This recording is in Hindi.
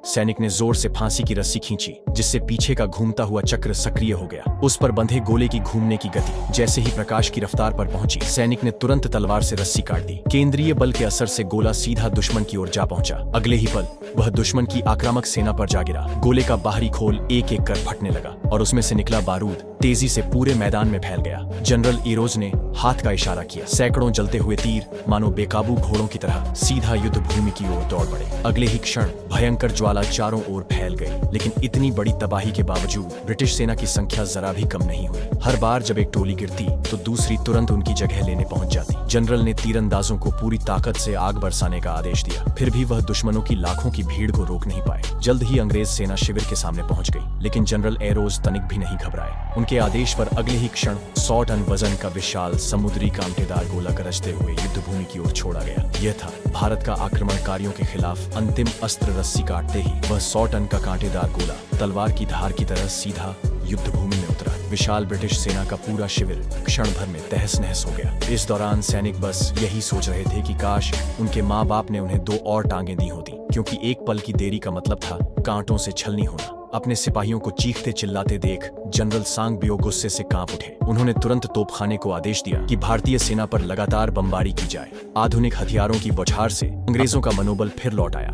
सैनिक ने जोर से फांसी की रस्सी खींची, जिससे पीछे का घूमता हुआ चक्र सक्रिय हो गया। उस पर बंधे गोले की घूमने की गति जैसे ही प्रकाश की रफ्तार पर पहुंची, सैनिक ने तुरंत तलवार से रस्सी काट दी। केंद्रीय बल के असर से गोला सीधा दुश्मन की ओर जा पहुंचा। अगले ही पल वह दुश्मन की आक्रामक सेना पर जा गिरा। गोले का बाहरी खोल एक एक कर फटने लगा और उसमें से निकला बारूद तेजी से पूरे मैदान में फैल गया। जनरल एरोज ने हाथ का इशारा किया। सैकड़ों जलते हुए तीर मानो बेकाबू घोड़ों की तरह सीधा युद्ध भूमि की ओर दौड़ पड़े। अगले ही क्षण भयंकर ज्वाला चारों ओर फैल गई, लेकिन इतनी बड़ी तबाही के बावजूद ब्रिटिश सेना की संख्या जरा भी कम नहीं हुई। हर बार जब एक टोली गिरती तो दूसरी तुरंत उनकी जगह लेने पहुंच जाती। जनरल ने तीरंदाजों को पूरी ताकत से आग बरसाने का आदेश दिया। फिर भी वह दुश्मनों की लाखों की भीड़ को रोक नहीं पाए। जल्द ही अंग्रेज सेना शिविर के सामने पहुंच गई, लेकिन जनरल एरोज तनिक भी नहीं घबराए। उनके आदेश पर अगले ही क्षण 100 टन वजन का विशाल समुद्री कांटेदार गोला गरजते हुए युद्ध भूमि की ओर छोड़ा गया। यह था भारत का आक्रमणकारियों के खिलाफ अंतिम अस्त्र। रस्सी काटते ही वह 100 टन का कांटेदार गोला तलवार की धार की तरह सीधा युद्ध भूमि में उतरा। विशाल ब्रिटिश सेना का पूरा शिविर क्षण भर में तहस नहस हो गया। इस दौरान सैनिक बस यही सोच रहे थे कि काश उनके माँ बाप ने उन्हें 2 और टांगें दी होती, क्योंकि एक पल की देरी का मतलब था कांटों से छलनी होना। अपने सिपाहियों को चीखते चिल्लाते देख जनरल सांगबियो गुस्से से कांप उठे। उन्होंने तुरंत तोपखाने को आदेश दिया कि भारतीय सेना पर लगातार बमबारी की जाए। आधुनिक हथियारों की बौछार से अंग्रेजों का मनोबल फिर लौट आया।